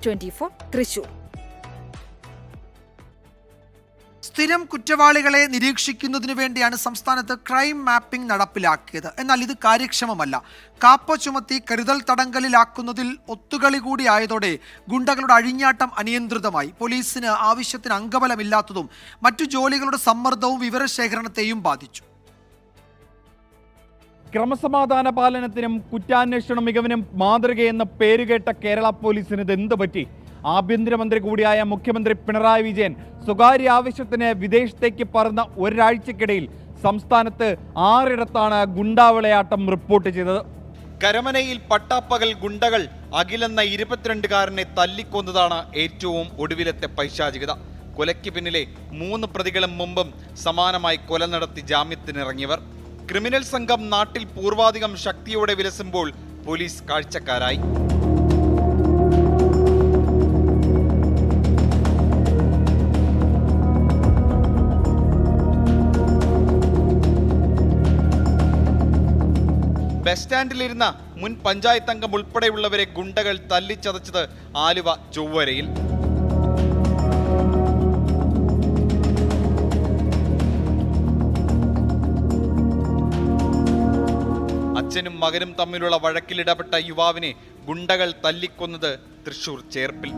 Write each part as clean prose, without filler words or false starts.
24 തൃശൂർ. സ്ഥിരം കുറ്റവാളികളെ നിരീക്ഷിക്കുന്നതിനു വേണ്ടിയാണ് സംസ്ഥാനത്ത് ക്രൈം മാപ്പിംഗ് നടപ്പിലാക്കിയത്. എന്നാൽ ഇത് കാര്യക്ഷമമല്ല. കാപ്പ ചുമത്തി കരുതൽ തടങ്കലിലാക്കുന്നതിൽ ഒത്തുകളി കൂടിയായതോടെ ഗുണ്ടകളുടെ അഴിഞ്ഞാട്ടം അനിയന്ത്രിതമായി. പോലീസിന് ആവശ്യത്തിന് അംഗബലമില്ലാത്തതും മറ്റു ജോലികളുടെ സമ്മർദ്ദവും വിവരശേഖരണത്തെയും ബാധിച്ചു. ക്രമസമാധാന പാലനത്തിനും കുറ്റാന്വേഷണ മികവിനും മാതൃകയെന്ന പേരുകേട്ട കേരള പോലീസിന് ഇതെന്ത് പറ്റി? ആഭ്യന്തരമന്ത്രി കൂടിയായ മുഖ്യമന്ത്രി പിണറായി വിജയൻ സ്വകാര്യ ആവശ്യത്തിന് വിദേശത്തേക്ക് പറന്ന ഒരാഴ്ചക്കിടയിൽ സംസ്ഥാനത്ത് 6 ഗുണ്ടാവിളയാട്ടം റിപ്പോർട്ട് ചെയ്തത്. കരമനയിൽ പട്ടാപ്പകൽ ഗുണ്ടകൾ അഖിലെന്ന 22-കാരനെ തല്ലിക്കൊന്നതാണ് ഏറ്റവും ഒടുവിലത്തെ പൈശാചികത. കൊലയ്ക്ക് പിന്നിലെ 3 പ്രതികളും മുമ്പും സമാനമായി കൊല നടത്തി ജാമ്യത്തിനിറങ്ങിയവർ. ക്രിമിനൽ സംഘം നാട്ടിൽ പൂർവാധികം ശക്തിയോടെ വിലസുമ്പോൾ പോലീസ് കാഴ്ചക്കാരായി. ബസ് സ്റ്റാൻഡിലിരുന്ന മുൻ പഞ്ചായത്ത് അംഗം ഉൾപ്പെടെയുള്ളവരെ ഗുണ്ടകൾ തല്ലിച്ചതച്ചത് ആലുവ ചൊവ്വരയിൽ. അച്ഛനും മകനും തമ്മിലുള്ള വഴക്കിലിടപെട്ട യുവാവിനെ ഗുണ്ടകൾ തല്ലിക്കൊന്നത് തൃശൂർ ചേർപ്പിൽ.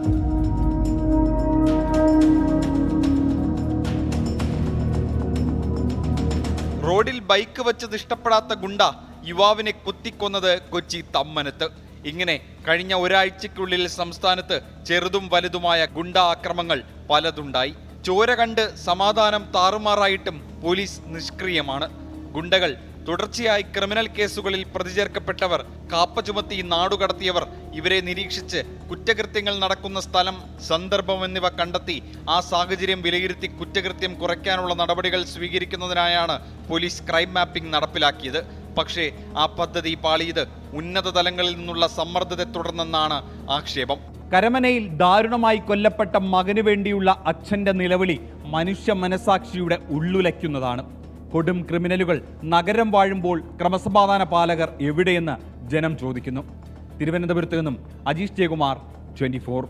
റോഡിൽ ബൈക്ക് വെച്ചത് ഇഷ്ടപ്പെടാത്ത ഗുണ്ട യുവാവിനെ കുത്തിക്കൊന്നത് കൊച്ചി തമ്മനത്ത്. ഇങ്ങനെ കഴിഞ്ഞ ഒരാഴ്ചയ്ക്കുള്ളിൽ സംസ്ഥാനത്ത് ചെറുതും വലുതുമായ ഗുണ്ട ആക്രമങ്ങൾ പലതുണ്ടായി. ചോര കണ്ട് സമാധാനം താറുമാറായിട്ടും പോലീസ് നിഷ്ക്രിയമാണ്. ഗുണ്ടകൾ തുടർച്ചയായി ക്രിമിനൽ കേസുകളിൽ പ്രതി ചേർക്കപ്പെട്ടവർ, കാപ്പ ചുമത്തി നാടുകടത്തിയവർ, ഇവരെ നിരീക്ഷിച്ച് കുറ്റകൃത്യങ്ങൾ നടക്കുന്ന സ്ഥലം, സന്ദർഭം എന്നിവ കണ്ടെത്തി ആ സാഹചര്യം വിലയിരുത്തി കുറ്റകൃത്യം കുറയ്ക്കാനുള്ള നടപടികൾ സ്വീകരിക്കുന്നതിനായാണ് പോലീസ് ക്രൈം മാപ്പിംഗ് നടപ്പിലാക്കിയത്. പക്ഷേ ആ പദ്ധതി പാളിയത് ഉന്നത തലങ്ങളിൽ നിന്നുള്ള സമ്മർദ്ദത്തെ തുടർന്നെന്നാണ് ആക്ഷേപം. കരമനയിൽ ദാരുണമായി കൊല്ലപ്പെട്ട മകനു വേണ്ടിയുള്ള അച്ഛന്റെ നിലവിളി മനുഷ്യ മനസാക്ഷിയുടെ ഉള്ളുലയ്ക്കുന്നതാണ്. കൊടും ക്രിമിനലുകൾ നഗരം വാഴുമ്പോൾ ക്രമസമാധാന പാലകർ എവിടെയെന്ന് ജനം ചോദിക്കുന്നു. തിരുവനന്തപുരത്ത് നിന്നും അജീഷ് ജയകുമാർ, 24.